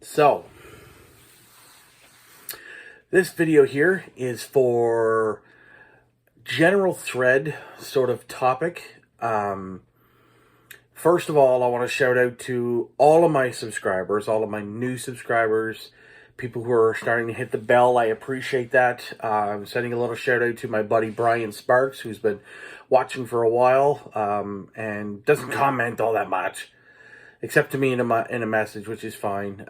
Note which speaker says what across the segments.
Speaker 1: So, this video here is for general thread sort of topic. First of all, I want to shout out to all of my subscribers, all of my new subscribers, people who are starting to hit the bell. I appreciate that. I'm sending a little shout out to my buddy Brian Sparks, who's been watching for a while and doesn't comment all that much, except to me in a message, which is fine.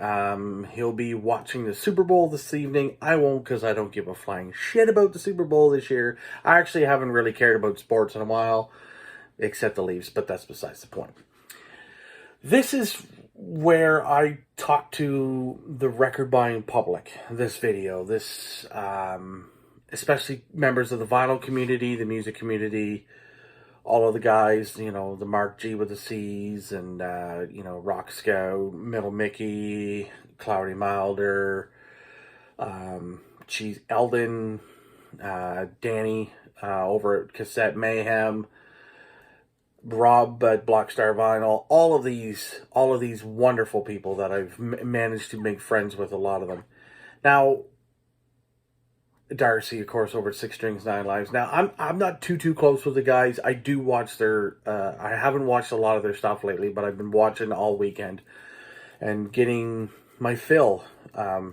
Speaker 1: He'll be watching the Super Bowl this evening. I won't, because I don't give a flying shit about the Super Bowl this year. I actually haven't really cared about sports in a while, except the Leafs, but that's besides the point. This is where I talk to the record buying public. This video, especially members of the vinyl community, the music community, all of the guys, the Mark G with the C's, and, Rock Scout, Middle Mickey, Cloudy Milder, Eldon, Danny over at Cassette Mayhem, Rob at Blackstar Vinyl, all of these wonderful people that I've managed to make friends with, a lot of them. Now, Darcy, of course, over at Six Strings, Nine Lives. Now, I'm not too close with the guys. I do watch their, I haven't watched a lot of their stuff lately, but I've been watching all weekend and getting my fill. I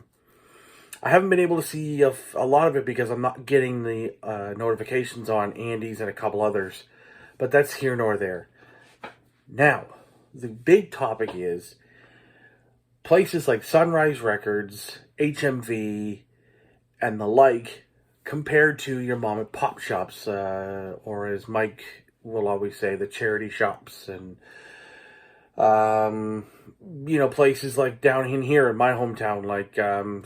Speaker 1: haven't been able to see a lot of it because I'm not getting the notifications on Andy's and a couple others, but that's here nor there. Now, the big topic is places like Sunrise Records, HMV, and the like, compared to your mom and pop shops, or as Mike will always say, the charity shops, and places like down in here in my hometown, like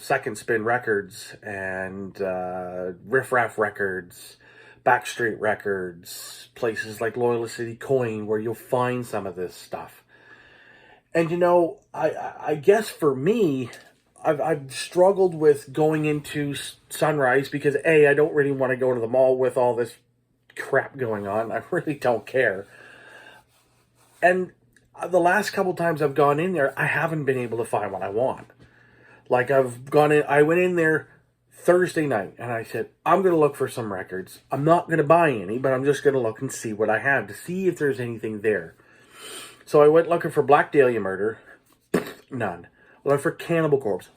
Speaker 1: Second Spin Records and Riff Raff Records, Backstreet Records, places like Loyalist City Coin, where you'll find some of this stuff. And I guess for me, I've struggled with going into Sunrise because, A, I don't really want to go to the mall with all this crap going on. I really don't care. And the last couple times I've gone in there, I haven't been able to find what I want. Like, I went in there Thursday night and I said, I'm going to look for some records. I'm not going to buy any, but I'm just going to look and see what I have to see if there's anything there. So I went looking for Black Dahlia Murder. None. Look for Cannibal Corpse.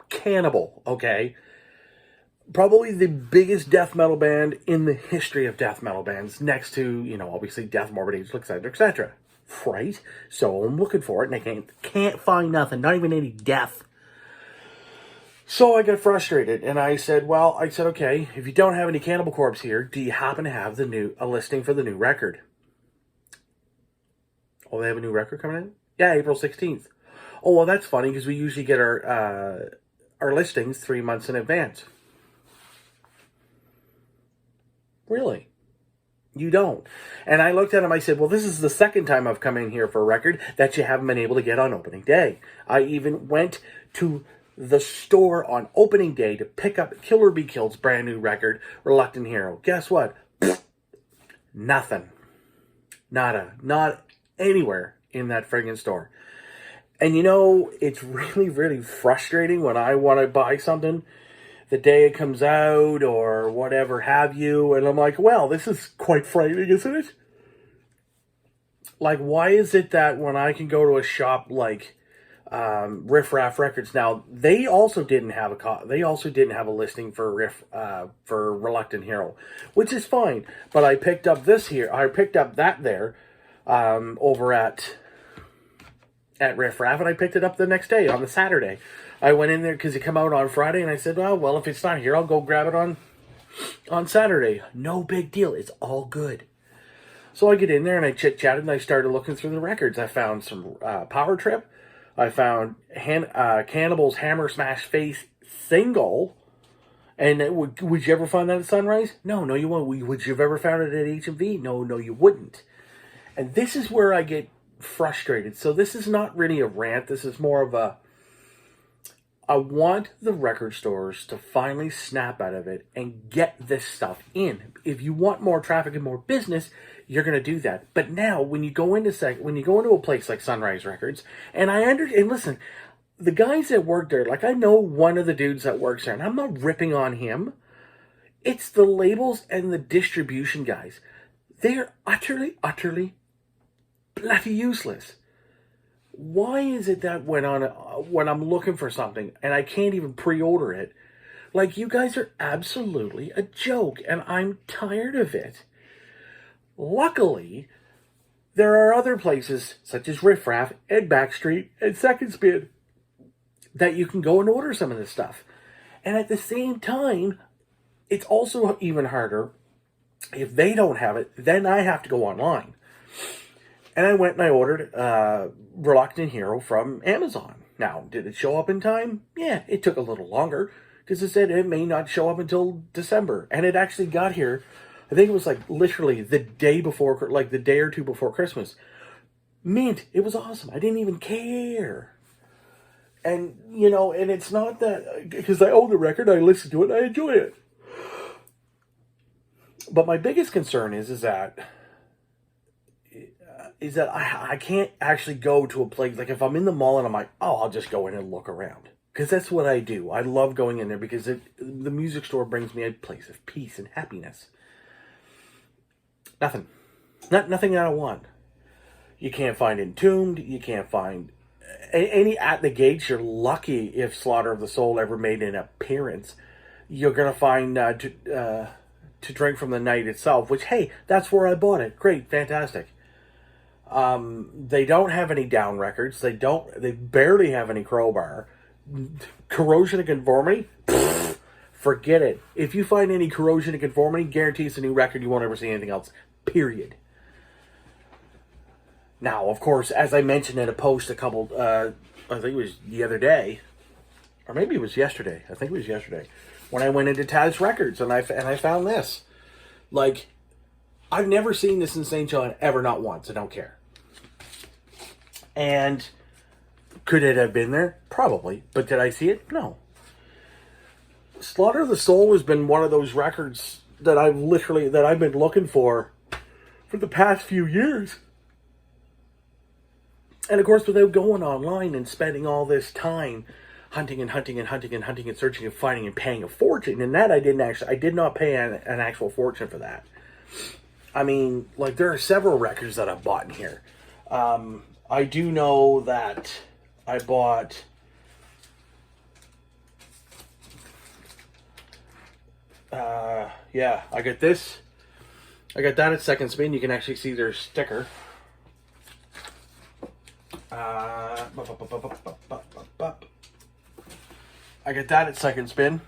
Speaker 1: Cannibal, okay? Probably the biggest death metal band in the history of death metal bands, next to, obviously Death, Morbid Angel, etc., etc. Right? So I'm looking for it, and I can't find nothing, not even any death. So I got frustrated, and I said, okay, if you don't have any Cannibal Corpse here, do you happen to have a listing for the new record? Oh, they have a new record coming in? Yeah, April 16th. Oh, well, that's funny, because we usually get our listings 3 months in advance. Really? You don't. And I looked at him, I said, well, this is the second time I've come in here for a record that you haven't been able to get on opening day. I even went to the store on opening day to pick up Killer Be Killed's brand new record, Reluctant Hero. Guess what? Nothing. Nada. Not anywhere in that friggin' store. And it's really, really frustrating when I want to buy something the day it comes out or whatever have you. And I'm like, well, this is quite frightening, isn't it? Like, why is it that when I can go to a shop like Riff Raff Records, now they also didn't have a listing for for Reluctant Hero, which is fine. But I picked up that there over at Riff Raff, and I picked it up the next day, on the Saturday. I went in there because it came out on Friday, and I said, well, if it's not here, I'll go grab it on Saturday. No big deal. It's all good. So I get in there, and I chit-chatted, and I started looking through the records. I found some Power Trip. I found Cannibal's Hammer Smash Face single. And would you ever find that at Sunrise? No, you won't. Would you have ever found it at HMV? No, you wouldn't. And this is where I get frustrated. So this is not really a rant. This is more of I want the record stores to finally snap out of it and get this stuff in. If you want more traffic and more business, you're going to do that. But now, when you go into a place like Sunrise Records, and listen, the guys that work there, like I know one of the dudes that works there, and I'm not ripping on him. It's the labels and the distribution guys. They are utterly, utterly bloody useless. Why is it that when I'm looking for something and I can't even pre-order it, like you guys are absolutely a joke, and I'm tired of it. Luckily, there are other places such as Riff Raff and Backstreet and Second Spin that you can go and order some of this stuff. And at the same time, it's also even harder if they don't have it, then I have to go online. And I went and I ordered Reluctant Hero from Amazon. Now, did it show up in time? Yeah, it took a little longer because it said it may not show up until December. And it actually got here, I think it was like literally the day before, like the day or two before Christmas. Mint, it was awesome. I didn't even care. And, you know, and it's not that, because I own the record, I listen to it, I enjoy it. But my biggest concern is that I can't actually go to a place, like if I'm in the mall and I'm like, oh, I'll just go in and look around. Because that's what I do. I love going in there because the music store brings me a place of peace and happiness. Nothing that I want. You can't find Entombed, you can't find any At the Gates. You're lucky if Slaughter of the Soul ever made an appearance. You're going to find To Drink from the Night itself, which, hey, that's where I bought it. Great, fantastic. They don't have any Down records. They barely have any Crowbar. Corrosion of Conformity? Pfft, forget it. If you find any Corrosion of Conformity, guarantee it's a new record. You won't ever see anything else. Period. Now, of course, as I mentioned in a post I think it was the other day, or maybe it was yesterday. I think it was yesterday, when I went into Taz Records and I found this. Like, I've never seen this in St. John ever, not once. I don't care. And could it have been there? Probably. But did I see it? No. Slaughter of the Soul has been one of those records that I've been looking for the past few years. And of course, without going online and spending all this time hunting and searching and finding and paying a fortune, and that I did not pay an actual fortune for that. I mean, like, there are several records that I've bought in here. I do know that I bought I got this. I got that at Second Spin. You can actually see their sticker. I got that at Second Spin.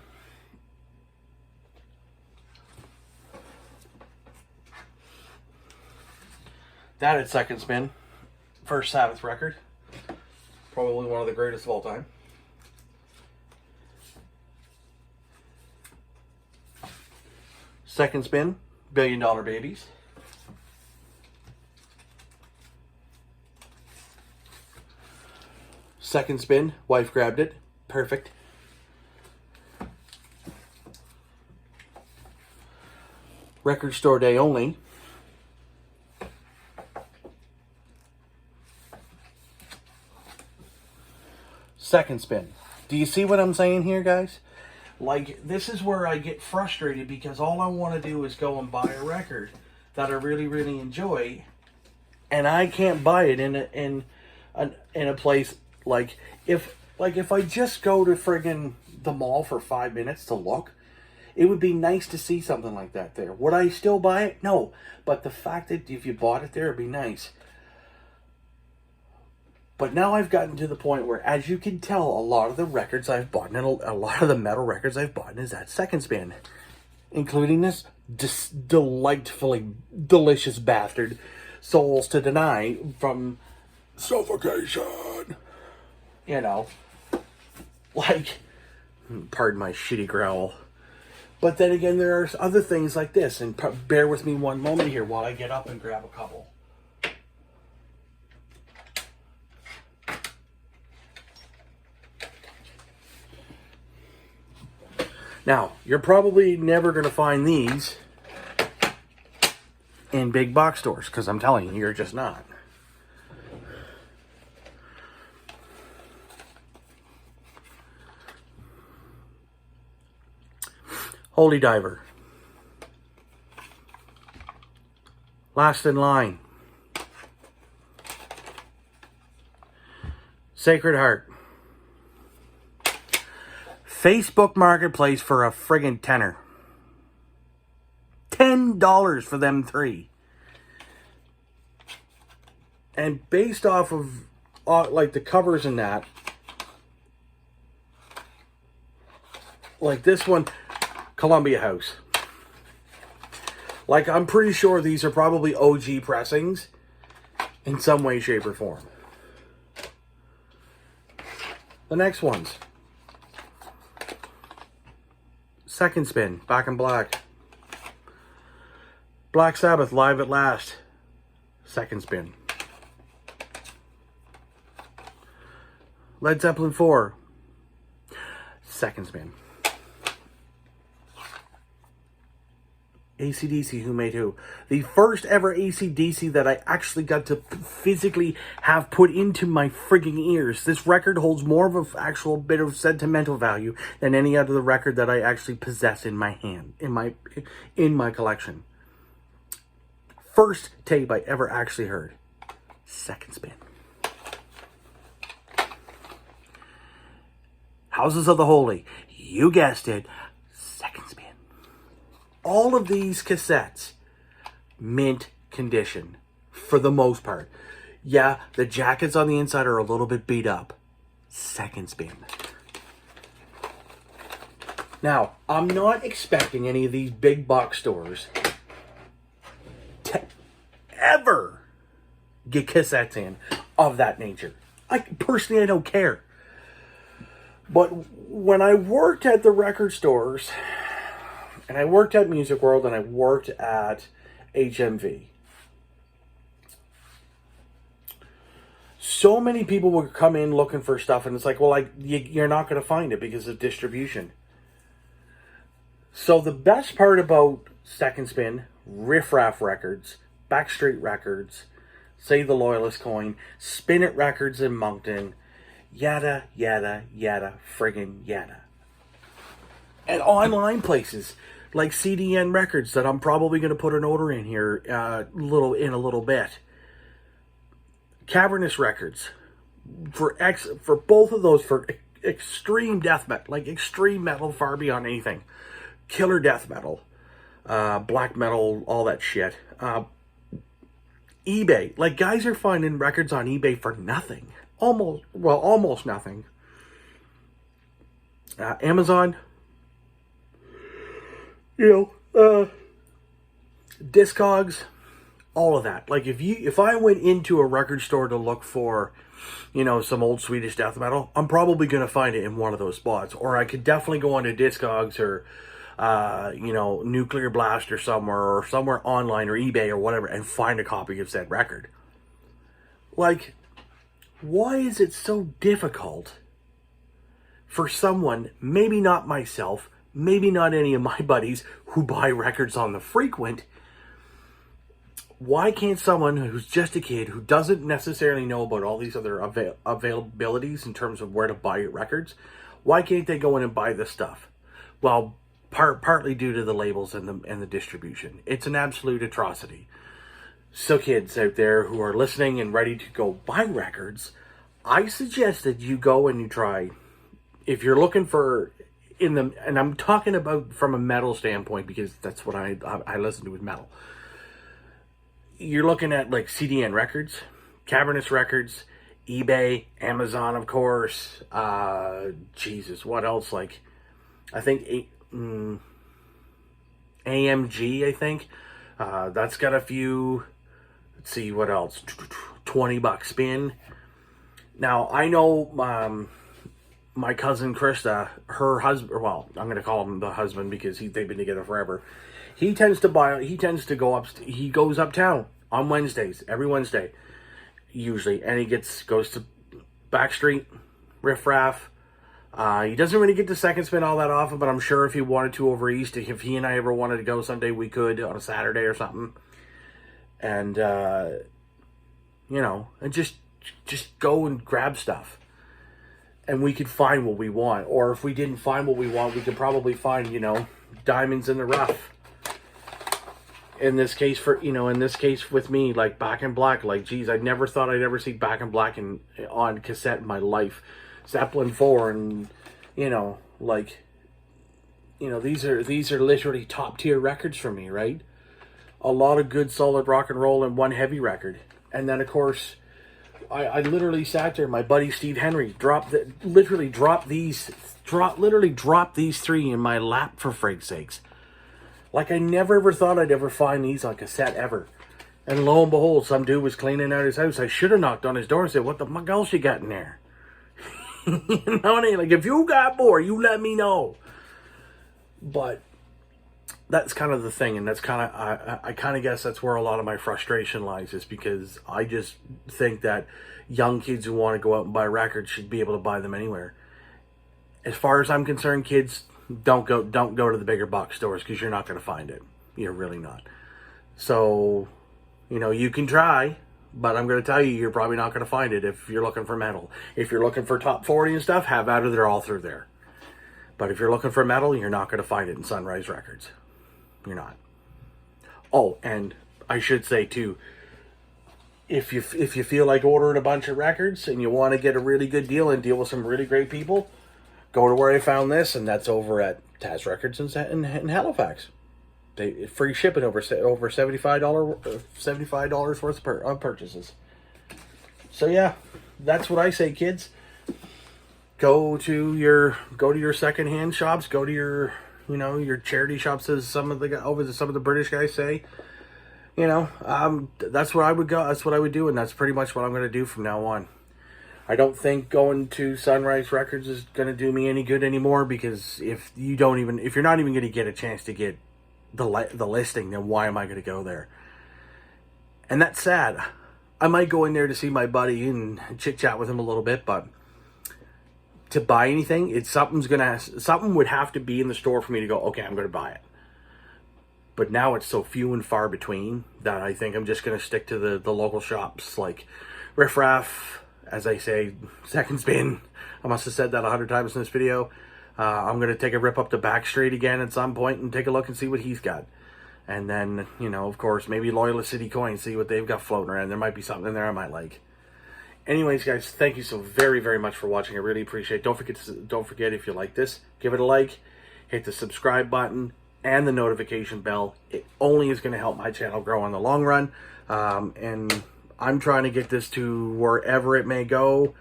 Speaker 1: That at Second Spin. First Sabbath record. Probably one of the greatest of all time. Second Spin, $1 Billion Babies. Second Spin, Wife Grabbed It. Perfect. Record Store Day Only. Second Spin. Do you see what I'm saying here, guys? Like, this is where I get frustrated because all I want to do is go and buy a record that I really, really enjoy, and I can't buy it in a place like if I just go to friggin' the mall for 5 minutes to look, it would be nice to see something like that there. Would I still buy it? No. But the fact that if you bought it there, it'd be nice. But now I've gotten to the point where, as you can tell, a lot of the records I've bought, and a lot of the metal records I've bought is at Second Spin. Including this delightfully delicious bastard, Souls to Deny from Suffocation. You know, like, pardon my shitty growl. But then again, there are other things like this, and bear with me one moment here while I get up and grab a couple. Now, you're probably never going to find these in big box stores, because I'm telling you, you're just not. Holy Diver. Last in Line. Sacred Heart. Facebook Marketplace for a friggin' tenner. $10 for them 3. And based off of like the covers and that, like this one, Columbia House. Like, I'm pretty sure these are probably OG pressings in some way, shape, or form. The next ones. Second Spin, Back in Black. Black Sabbath, Live at Last. Second Spin. Led Zeppelin 4. Second Spin. AC/DC, Who Made Who. The first ever AC/DC that I actually got to physically have put into my frigging ears. This record holds more of an actual bit of sentimental value than any other record that I actually possess in my hand, in my collection. First tape I ever actually heard. Second Spin. Houses of the Holy. You guessed it. Second Spin. All of these cassettes, mint condition, for the most part. Yeah, the jackets on the inside are a little bit beat up. Second Spin. Now, I'm not expecting any of these big box stores to ever get cassettes in of that nature. I don't care. But when I worked at the record stores, and I worked at Music World, and I worked at HMV, so many people would come in looking for stuff, and it's like, well, you're not going to find it because of distribution. So the best part about Second Spin, Riff Raff Records, Backstreet Records, Save the Loyalist Coin, Spin It Records in Moncton, yada, yada, yada, friggin' yada. And online places like CDN Records that I'm probably going to put an order in here in a little bit. Cavernous Records for both of those, for extreme death metal, like extreme metal far beyond anything, killer death metal, black metal, all that shit. eBay, like guys are finding records on eBay for nothing, almost nothing. Amazon. Discogs, all of that. Like if I went into a record store to look for, some old Swedish death metal, I'm probably going to find it in one of those spots. Or I could definitely go onto Discogs or, Nuclear Blast or somewhere online or eBay or whatever and find a copy of said record. Like, why is it so difficult for someone, maybe not myself, maybe not any of my buddies who buy records on the frequent, why can't someone who's just a kid, who doesn't necessarily know about all these other availabilities in terms of where to buy records, why can't they go in and buy this stuff? Well, partly due to the labels and the distribution. It's an absolute atrocity. So kids out there who are listening and ready to go buy records, I suggest that you go and you try, if you're looking for and I'm talking about from a metal standpoint because that's what I listen to with metal. You're looking at like CDN Records, Cavernous Records, eBay, Amazon, of course. Jesus, what else? Like, I think AMG. I think that's got a few. Let's see what else. $20 spin. Now I know my cousin Krista, her husband. Well, I'm going to call him the husband because they've been together forever. He tends to he goes uptown on Wednesdays, every Wednesday, usually. And he goes to Backstreet, Riff Raff. He doesn't really get to Second Spin all that often, but I'm sure if he wanted to over East, if he and I ever wanted to go someday, we could on a Saturday or something. And, and just go and grab stuff. And we could find what we want. Or if we didn't find what we want, we could probably find, diamonds in the rough. In this case, with me, like Back in Black, like, geez, I never thought I'd ever see Back in Black on cassette in my life. Zeppelin 4, and, these are literally top tier records for me, right? A lot of good solid rock and roll and one heavy record. And then, of course, I literally sat there, my buddy Steve Henry literally dropped these 3 in my lap, for frig's sakes. Like, I never ever thought I'd ever find these on cassette ever. And lo and behold, some dude was cleaning out his house. I should have knocked on his door and said, what the fuck else you got in there? You know what I mean? Like, if you got more, you let me know. But that's kind of the thing, and that's kind of, I kind of guess that's where a lot of my frustration lies, is because I just think that young kids who want to go out and buy records should be able to buy them anywhere. As far as I'm concerned, kids, don't go to the bigger box stores, because you're not going to find it. You're really not. So, you can try, but I'm going to tell you, you're probably not going to find it if you're looking for metal. If you're looking for top 40 and stuff, have at it, they're all through there. But if you're looking for metal, you're not going to find it in Sunrise Records. You're not. Oh, and I should say too, if you feel like ordering a bunch of records and you want to get a really good deal and deal with some really great people, go to where I found this, and that's over at Taz Records in Halifax. Free shipping over $75 worth of purchases. So yeah, that's what I say, kids. Go to your secondhand shops. Go to your charity shops, as some of the British guys say. That's where I would go. That's what I would do, and that's pretty much what I'm going to do from now on. I don't think going to Sunrise Records is going to do me any good anymore, because if you're not even going to get a chance to get the listing, then why am I going to go there? And that's sad. I might go in there to see my buddy and chit chat with him a little bit, but to buy anything, something would have to be in the store for me to go, okay, I'm going to buy it. But now it's so few and far between that I think I'm just going to stick to the local shops, like Riff Raff, as I say, Second Spin. I must have said that 100 times in this video. I'm going to take a rip up to Backstreet again at some point and take a look and see what he's got. And then, of course, maybe Loyalist City Coins, see what they've got floating around. There might be something in there I might like. Anyways, guys, thank you so very, very much for watching. I really appreciate it. Don't forget, if you like this, give it a like, hit the subscribe button and the notification bell. It only is going to help my channel grow in the long run. And I'm trying to get this to wherever it may go.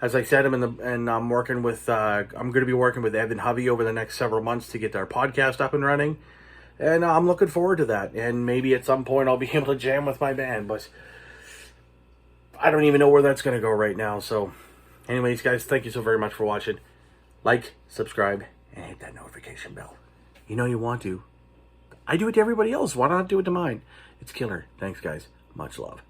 Speaker 1: As I said, I'm working with, I'm going to be working with Evan Hovey over the next several months to get our podcast up and running. And I'm looking forward to that. And maybe at some point I'll be able to jam with my band, but I don't even know where that's going to go right now. So anyways, guys, thank you so very much for watching. Like, subscribe, and hit that notification bell. You want to. I do it to everybody else. Why not do it to mine? It's killer. Thanks, guys. Much love.